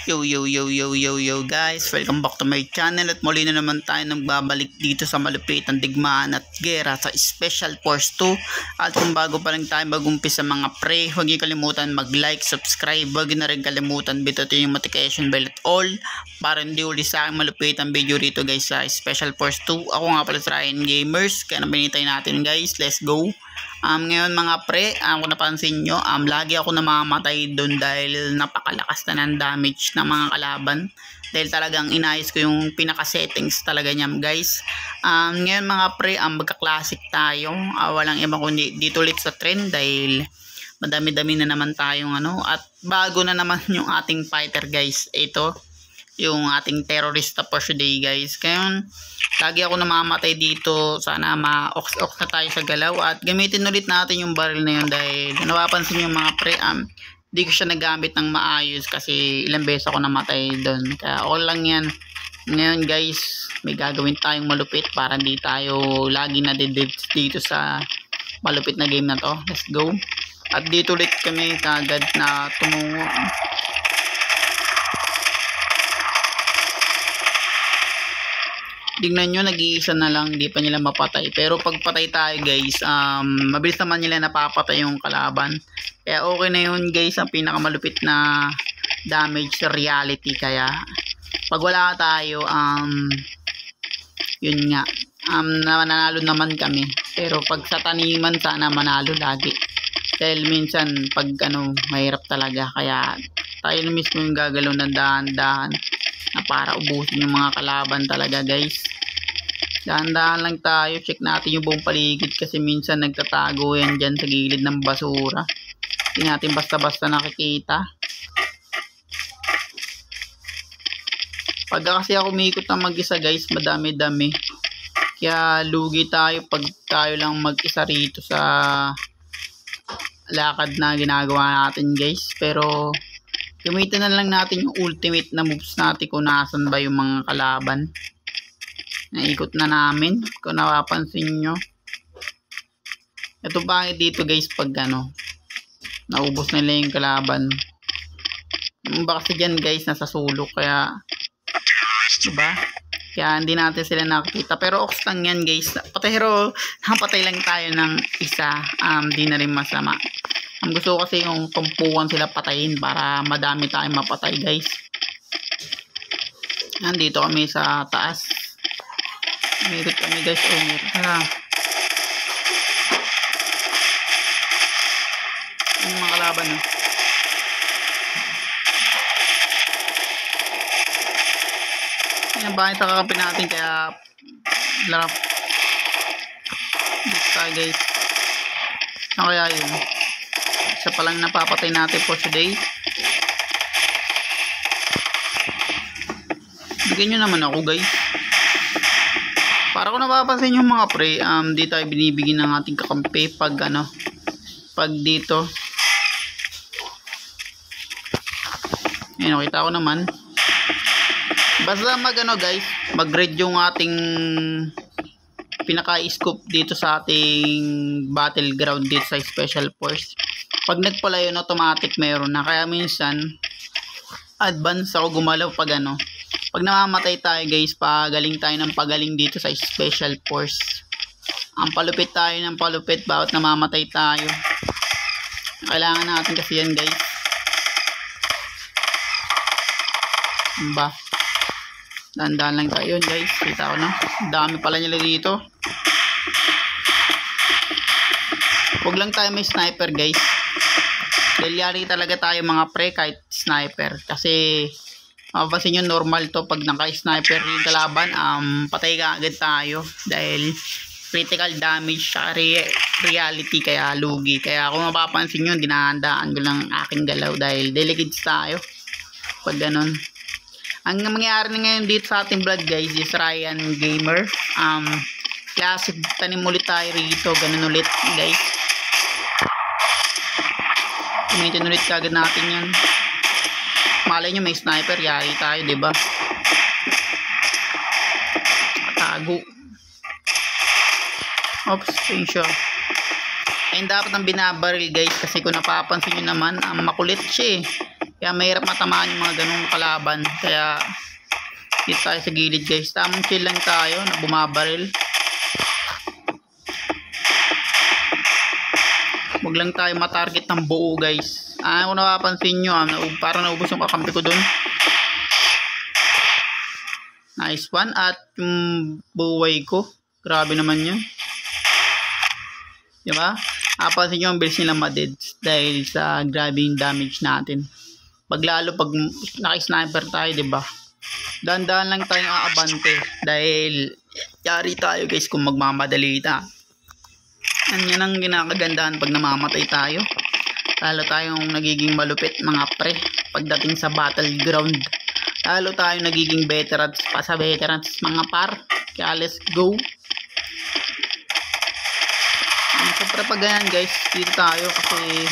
Yo guys, welcome back to my channel at muli na naman tayo nagbabalik dito sa malupitang digmaan at gera sa Special Force 2. At kung bago pa lang tayo mag-umpisa mga pre, huwag niyo kalimutan mag-like, subscribe, huwag niyo na rin kalimutan bitutin yung notification bell at all para hindi uli sa aking malupitang video rito guys sa Special Force 2. Ako nga pala sa Ryan Gamers, kaya nabinitay natin guys, let's go. Ngayon mga pre, kung napansin nyo, lagi ako namamatay doon dahil napakalakas na ng damage ng mga kalaban. Dahil talagang inayos ko yung pinaka-settings talaga niya guys. Ngayon mga pre, magka-classic tayo. Walang iba kundi dito ulit sa trend dahil madami-dami na naman tayong at bago na naman yung ating fighter guys. Ito, yung ating terrorista for today guys. Kaya lagi ako namamatay dito. Sana ma-ox na tayo sa galaw at gamitin ulit natin yung barrel na yun dahil napapansin yung mga pre hindi ko siya nagamit ng maayos kasi ilang beses ako namatay doon. Kaya okay lang yan. Ngayon guys, may gagawin tayong malupit para hindi tayo lagi na dito sa malupit na game na to. Let's go. At dito ulit kami kagad na tumungo. Tingnan nyo, nag-iisa na lang, hindi pa nila mapatay. Pero pag patay tayo guys, mabilis naman nila napapatay yung kalaban. Kaya okay na yun guys, ang pinakamalupit na damage sa reality. Kaya pag wala tayo, yun nga, nanalo naman kami. Pero pag sa taniman, sana manalo lagi. Dahil minsan, pag mahirap talaga. Kaya tayo na mismo yung gagalaw ng dahan-dahan na para ubusin yung mga kalaban talaga guys. Dahan-dahan lang tayo, check natin yung buong paligid kasi minsan nagtatago yan dyan sa gilid ng basura. Hindi natin basta-basta nakikita. Pag kasi ako umikot na mag-isa guys, madami-dami. Kaya lugi tayo pag tayo lang mag-isa rito sa lakad na ginagawa natin guys. Pero gamitin na lang natin yung ultimate na moves natin kung nasan ba yung mga kalaban. Naikot na namin kung napapansin nyo. Ito pangit dito guys pag naubos nila yung kalaban. Baka kasi dyan guys nasa sulok kaya diba? Kaya hindi natin sila nakikita. Pero ox lang yan guys. Pero napatay lang tayo ng isa. Di na rin masama. Ang gusto ko kasi yung tumpuan sila patayin para madami tayong mapatay guys. Nandito kami sa taas. Umirot kami guys. Umirot. Yung mga kalaban Yan bakit kakapin natin kaya larap. Dito tayo guys. Ano kaya yun? Isa pa lang napapatay natin for today. Bigyan nyo naman ako guys. Para kung napapansin yung mga pre, di tayo binibigyan ng ating kakampi pag pag dito. Ayun, nakita ko naman. Basta guys, mag-read yung ating pinaka-scope dito sa ating battleground dito sa Special Force. Pag nagpalayo na automatic meron na. Kaya minsan advance ako gumalaw pag pag namamatay tayo guys, pagaling tayo ng pagaling dito sa Special Force. Ang palupit tayo ng palupit bawat namamatay tayo. Kailangan natin kasi yan guys. Dahan-dahan lang tayo yun guys. Kita ko na, dami pala nila dito. Huwag lang tayo may sniper guys. Dahil yari talaga tayo mga pre kahit sniper. Kasi mapapansin nyo normal to pag naka-sniper yung kalaban, patay ka agad tayo. Dahil critical damage sa reality kaya lugi. Kaya kung mapapansin nyo, dinahandaan ko lang aking galaw dahil delicate tayo. Pag ganon. Ang mangyayari na ngayon dito sa ating vlog guys is Ryan Gamer. Classic tanim ulit tayo rito. Ganun ulit guys. Gamitin ulit kagad natin yan. Malay nyo may sniper. Yari tayo diba? Tago. Oops. Pincho. Ayun dapat ang binabaril guys. Kasi kung napapansin nyo naman makulit siya eh. Kaya mahirap matamaan yung mga ganung kalaban. Kaya dito tayo sa gilid guys. Tamang chill lang tayo na bumabaril. Huwag lang tayo matarget ng buo guys. Kung napapansin nyo, parang naubos yung kakampi ko dun. Nice one. At yung buhay ko, grabe naman yun. Diba? Napapansin nyo ang bilis nila madeds dahil sa grabe yung damage natin. Paglalo pag naka-sniper tayo, diba? Dahan-dahan lang tayong aabante dahil yari tayo guys kung magmamadali tayo. Yan ang ginakagandahan pag namamatay tayo. Lalo tayong nagiging malupit mga pre pagdating sa battleground. Lalo tayong nagiging veterans pa sa veterans mga par. Kaya let's go. Siyempre pag ganyan guys, dito tayo kasi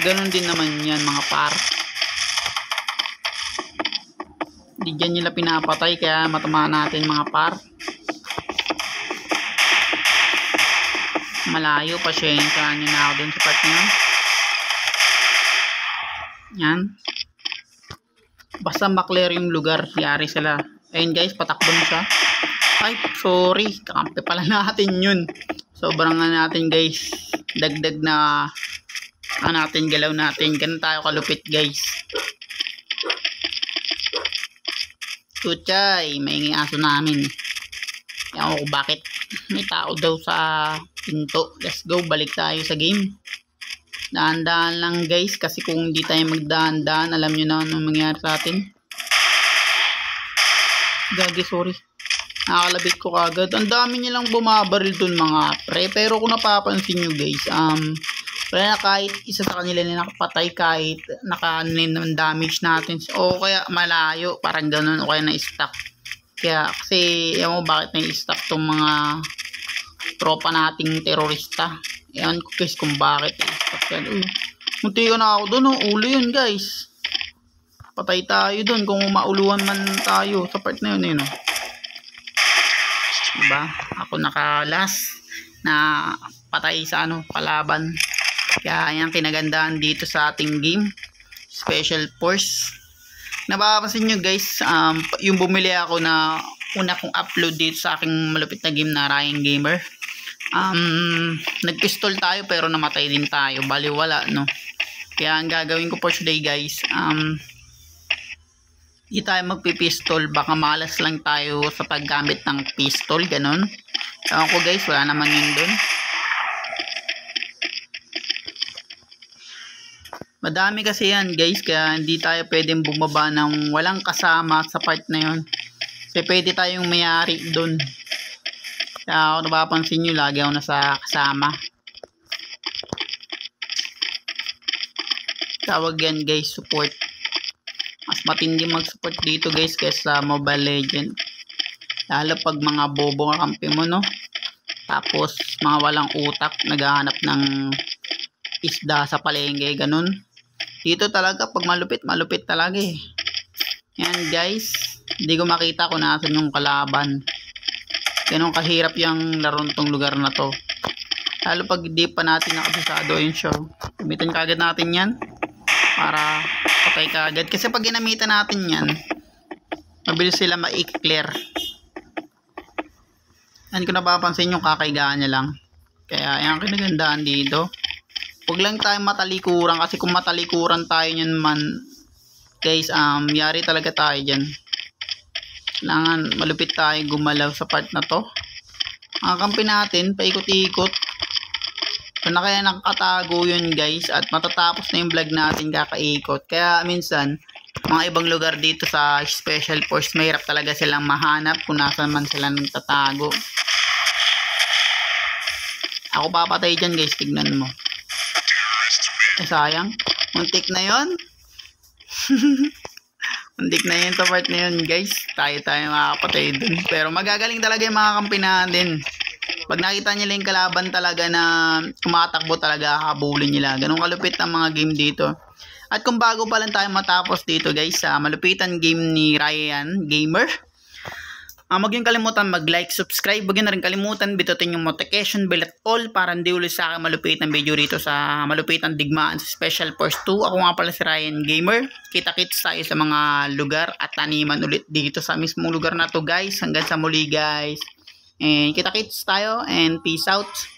ganun din naman yan mga par. Hindi dyan nila pinapatay kaya matamaan natin mga par. Malayo, pasyensyahan nyo na ako dun sa part nyo. Yan. Basta maklear yung lugar, yari sila. Ayun guys, patakbo na siya. Ay, sorry. Kakampi pala natin yun. Sobrang natin guys. Dagdag na natin, galaw natin. Ganun tayo kalupit guys. Tuchay, maingay aso namin. Ewan ko bakit. May tao daw sa pinto. Let's go, balik tayo sa game. Dahan-dahan lang guys, kasi kung hindi tayo magdahan-dahan, alam nyo na anong mangyari sa atin. Gagi, sorry. Nakakalabit ko kagad. Ang dami nilang bumabaril dun mga pre. Pero kung napapansin nyo guys, wala na kahit isa sa kanila na nakapatay, kahit nakanin ng damage natin. O kaya malayo, parang ganun, o kaya na-stack. Kaya kasi ewan mo bakit na-stack tong mga tropa nating terorista. Ewan ko guys kung bakit na-stack yan. Munti ka na ako dun, ulo yun guys. Patay tayo dun kung mauluan man tayo sa part na yun. Diba? Ako nakalas na patay sa kalaban. Kaya yan kinagandahan dito sa ating game. Special Force. Napapansin nyo guys, yung bumili ako na una kong upload dito sa aking malupit na game na Ryan Gamer. Nagpistol tayo pero namatay din tayo. Baliwala, no? Kaya ang gagawin ko for today guys, di tayo magpipistol. Baka malas lang tayo sa paggamit ng pistol, ganun. Ewan ko guys, wala naman yun dun. Madami kasi yan guys, kaya hindi tayo pwedeng bumaba ng walang kasama sa part na yun. Kasi pwede tayong mayari dun. Kaya kung napapansin nyo, lagi ako nasa kasama. Tawag yan guys, support. Mas matindi mag-support dito guys kaysa Mobile Legend. Lalo pag mga bobo ang kampi mo, no? Tapos mga walang utak, naghahanap ng isda sa palengke, ganun. Dito talaga pag malupit talaga eh. Yan guys, hindi ko makita kung nasan yung kalaban. Ganun kahirap yung laron tong lugar na to. Lalo pag hindi pa natin nakabisado yung show. Gamitin kagad natin yan para patay kagad. Kasi pag ginamitan natin yan, mabilis sila ma-clear. Yan, kung napapansin yung kakaigaan niya lang. Kaya yan kinagandaan dito. Huwag lang tayo matalikuran, kasi kung matalikuran tayo nyan man guys, yari talaga tayo dyan. Kailangan malupit tayo gumalaw sa part na to. Ang kampi natin paikot-ikot. Kung na kaya nakatago yun guys, at matatapos na yung vlog natin kakaikot. Kaya minsan mga ibang lugar dito sa Special Force, mahirap talaga silang mahanap kung nasan man sila nagtatago. Ako papatay dyan guys, tignan mo. Sayang, muntik na yon. Muntik na yun sa part na yun guys. Tayo makakapatay dun. Pero magagaling talaga yung mga kampi natin. Pag nakita nila yung kalaban talaga na kumatakbo talaga, habulin nila. Ganun kalupit ang mga game dito. At kung bago pa lang tayo matapos dito guys sa malupitan game ni Ryan Gamer, Huwag yung kalimutan mag-like, subscribe. Huwag yun na rin kalimutan bitutin yung notification bell at all para hindi ulit sa akin malupit ng video rito sa malupit ng digmaan sa Special Force 2. Ako nga pala si Ryan Gamer. Kita-kits tayo sa mga lugar at taniman ulit dito sa mismong lugar na to guys. Hanggang sa muli guys. And kita-kits tayo and peace out.